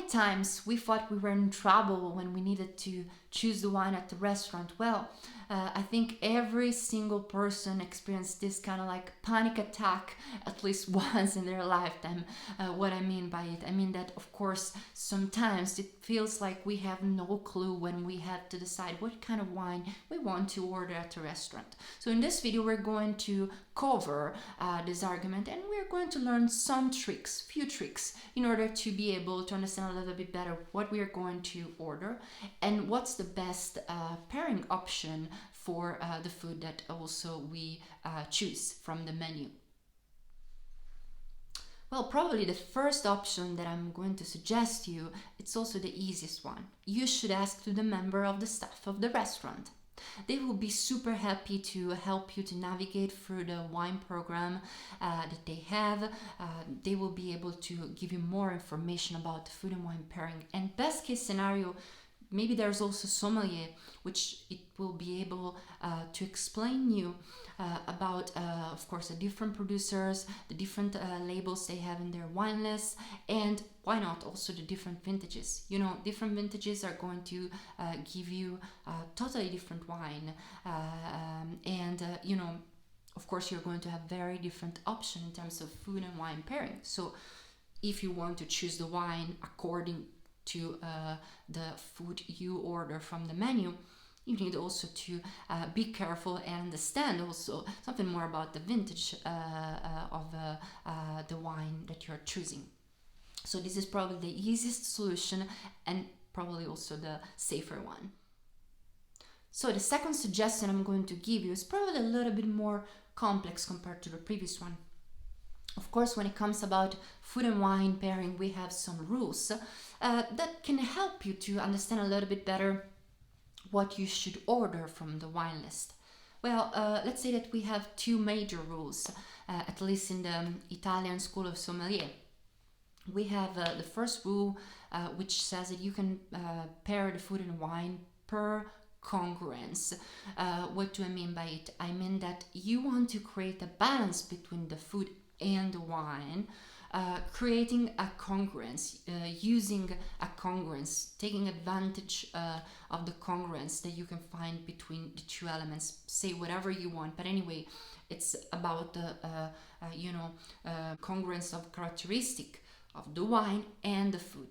times we thought we were in trouble when we needed to choose the wine at the restaurant. Well, I think every single person experienced this kind of like panic attack at least once in their lifetime. What I mean by it, I mean that of course sometimes it feels like we have no clue when we have to decide what kind of wine we want to order at a restaurant. So in this video we're going to cover this argument, and we're going to learn some tricks, few tricks, in order to be able to understand a little bit better what we are going to order and what's the best pairing option for the food that also we choose from the menu. Well, probably the first option that I'm going to suggest to you, it's also the easiest one. You should ask to the member of the staff of the restaurant. They will be super happy to help you to navigate through the wine program that they have. They will be able to give you more information about the food and wine pairing. And best case scenario, maybe there's also sommelier, which it will be able to explain you about, of course, the different producers, the different labels they have in their wine list, and why not also the different vintages. You know, different vintages are going to give you totally different wine, and you know, of course, you're going to have very different options in terms of food and wine pairing. So if you want to choose the wine according to the food you order from the menu, you need also to be careful and understand also something more about the vintage of the wine that you're choosing. So this is probably the easiest solution and probably also the safer one. So the second suggestion I'm going to give you is probably a little bit more complex compared to the previous one. Of course, when it comes about food and wine pairing, we have some rules that can help you to understand a little bit better what you should order from the wine list. Well, let's say that we have two major rules, at least in the Italian school of sommelier. We have the first rule, which says that you can pair the food and wine per congruence. What do I mean by it? I mean that you want to create a balance between the food and the wine, creating a congruence, using a congruence, taking advantage of the congruence that you can find between the two elements. Say whatever you want, but anyway, it's about the congruence of characteristic of the wine and the food.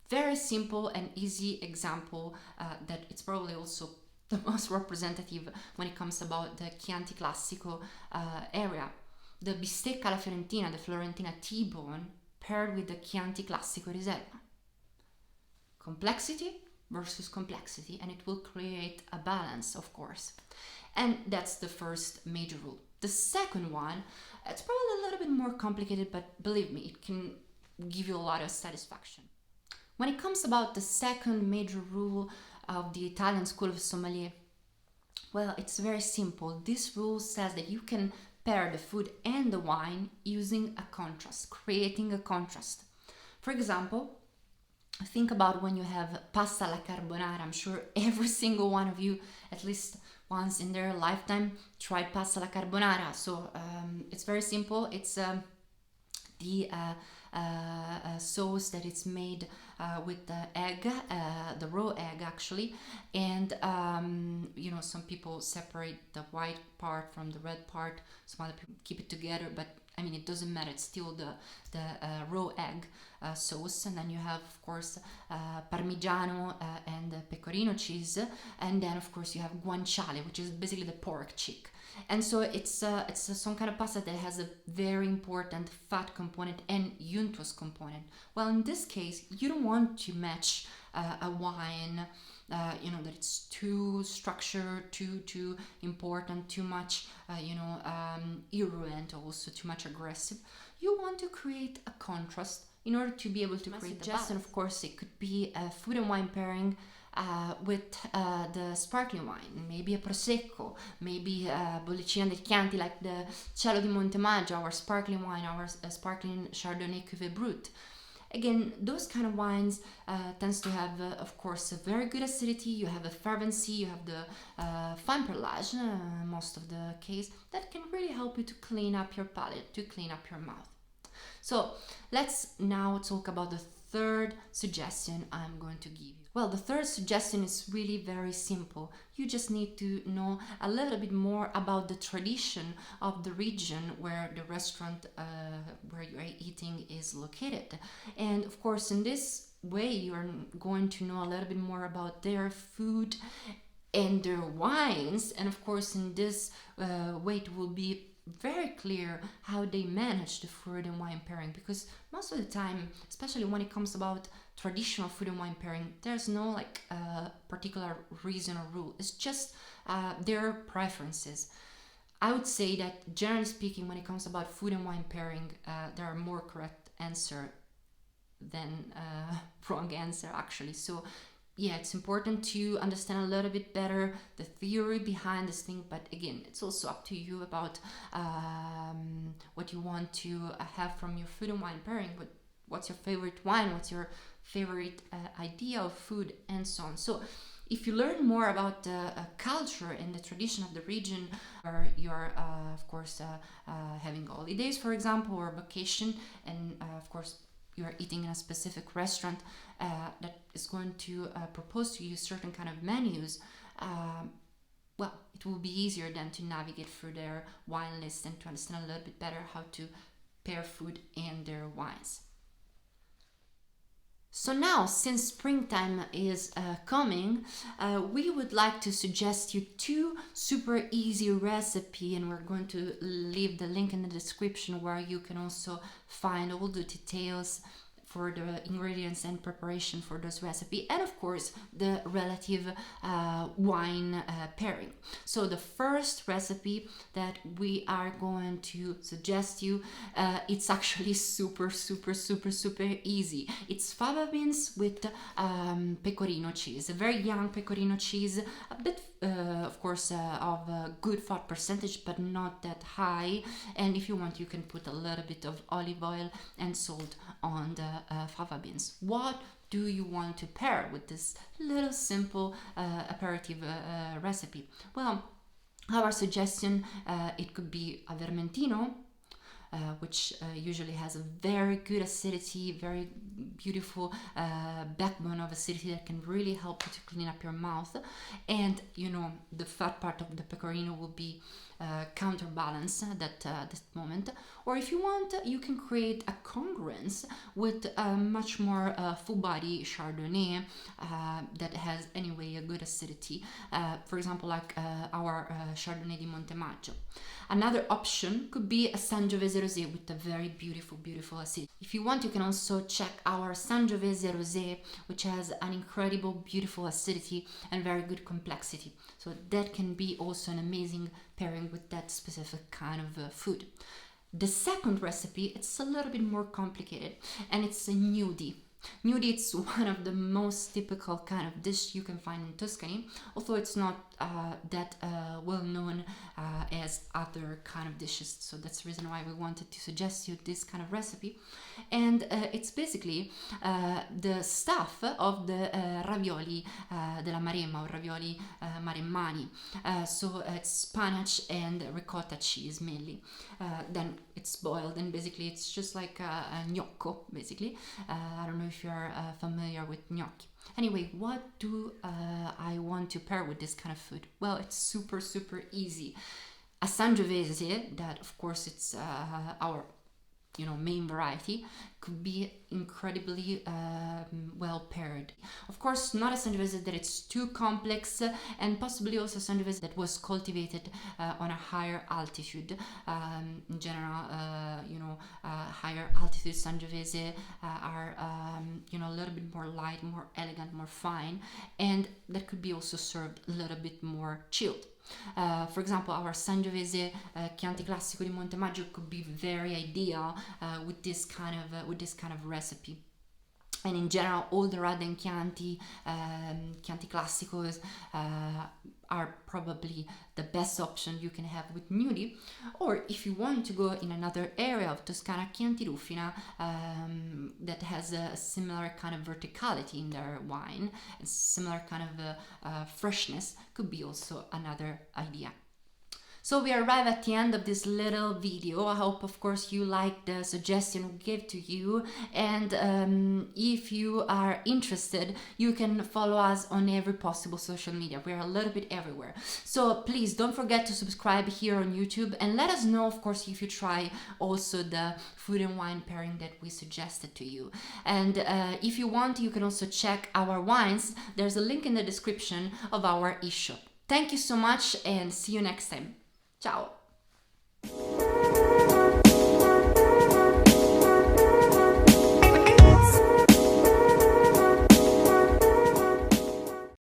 Very simple and easy example that it's probably also the most representative when it comes about the Chianti Classico area. The bistecca alla Fiorentina, the Florentina T-bone, paired with the Chianti Classico Riserva. Complexity versus complexity, and it will create a balance, of course. And that's the first major rule. The second one, it's probably a little bit more complicated, but believe me, it can give you a lot of satisfaction. When it comes about the second major rule of the Italian School of Sommelier, well, it's very simple. This rule says that you can pair the food and the wine using a contrast, creating a contrast. For example, think about when you have pasta alla carbonara. I'm sure every single one of you, at least once in their lifetime, tried pasta alla carbonara. So it's very simple. It's the sauce that it's made with the egg, the raw egg actually, and some people separate the white part from the red part, some other people keep it together, but I mean it doesn't matter, it's still the raw egg sauce. And then you have of course Parmigiano and Pecorino cheese, and then of course you have guanciale, which is basically the pork cheek. And so it's some kind of pasta that has a very important fat component and unctuous component. Well, in this case, you don't want to match a wine, that it's too structured, too important, too much, irruent, also too much aggressive. You want to create a contrast in order to be able to create the balance. And of course, it could be a food and wine pairing with the sparkling wine, maybe a prosecco, maybe a bollicina del Chianti, like the Cielo di Montemaggio, our sparkling wine, our sparkling Chardonnay Cuvée Brut. Again, those kind of wines tends to have, of course, a very good acidity. You have a fervency, you have the fine perlage, most of the case, that can really help you to clean up your palate, to clean up your mouth. So let's now talk about the third suggestion I'm going to give you? Well, the third suggestion is really very simple. You just need to know a little bit more about the tradition of the region where the restaurant where you are eating is located. And of course, in this way, you're going to know a little bit more about their food and their wines. And of course, in this way, it will be very clear how they manage the food and wine pairing, because most of the time, especially when it comes about traditional food and wine pairing, there's no like particular reason or rule. It's just their preferences. I would say that generally speaking, when it comes about food and wine pairing, there are more correct answer than wrong answer actually. So yeah, it's important to understand a little bit better the theory behind this thing, but again, it's also up to you about what you want to have from your food and wine pairing. What's your favorite wine? What's your favorite idea of food, and so on. So if you learn more about the culture and the tradition of the region where you're, of course, having holidays, for example, or vacation, and of course, you are eating in a specific restaurant that is going to propose to you certain kind of menus, well, it will be easier then to navigate through their wine list and to understand a little bit better how to pair food and their wines. So now, since springtime is coming, we would like to suggest you two super easy recipes, and we're going to leave the link in the description where you can also find all the details for the ingredients and preparation for those recipes, and of course the relative wine pairing. So the first recipe that we are going to suggest you, it's actually super easy. It's fava beans with pecorino cheese, a very young pecorino cheese, a bit of course of a good fat percentage, but not that high. And if you want, you can put a little bit of olive oil and salt on the fava beans. What do you want to pair with this little simple aperitif recipe? Well, our suggestion, it could be a vermentino, which usually has a very good acidity, very beautiful backbone of acidity that can really help you to clean up your mouth. And you know, the fat part of the pecorino will be counterbalance at that moment. Or if you want, you can create a congruence with a much more full body Chardonnay that has anyway a good acidity, for example, like our Chardonnay di Montemaggio. Another option could be a Sangiovese Rosé with a very beautiful acidity. If you want, you can also check our Sangiovese Rosé, which has an incredible beautiful acidity and very good complexity. So that can be also an amazing pairing with that specific kind of food. The second recipe, it's a little bit more complicated, and it's a gnudi. Gnudi, it's one of the most typical kind of dish you can find in Tuscany, although it's not that well known as other kind of dishes. So that's the reason why we wanted to suggest you this kind of recipe. And it's basically the stuff of the ravioli della Maremma, or ravioli maremmani. So it's spinach and ricotta cheese mainly. Then it's boiled, and basically it's just like a gnocco, basically. I don't know if you're familiar with gnocchi. Anyway, what do I want to pair with this kind of food? Well, it's super easy. A Sangiovese, that of course it's our main variety, could be incredibly well paired. Of course, not a Sangiovese that it's too complex, and possibly also Sangiovese that was cultivated on a higher altitude. In general, higher altitude Sangiovese are a little bit more light, more elegant, more fine, and that could be also served a little bit more chilled. For example, our Sangiovese Chianti classico di Montemaggio could be very ideal with this kind of recipe. And in general, all the Radden Chianti classicos are probably the best option you can have with gnudi. Or if you want to go in another area of Toscana, Chianti Rufina, that has a similar kind of verticality in their wine, and similar kind of freshness, could be also another idea. So we arrive at the end of this little video. I hope, of course, you like the suggestion we gave to you. And if you are interested, you can follow us on every possible social media. We're a little bit everywhere. So please don't forget to subscribe here on YouTube, and let us know, of course, if you try also the food and wine pairing that we suggested to you. And if you want, you can also check our wines. There's a link in the description of our e-shop. Thank you so much, and see you next time. Ciao!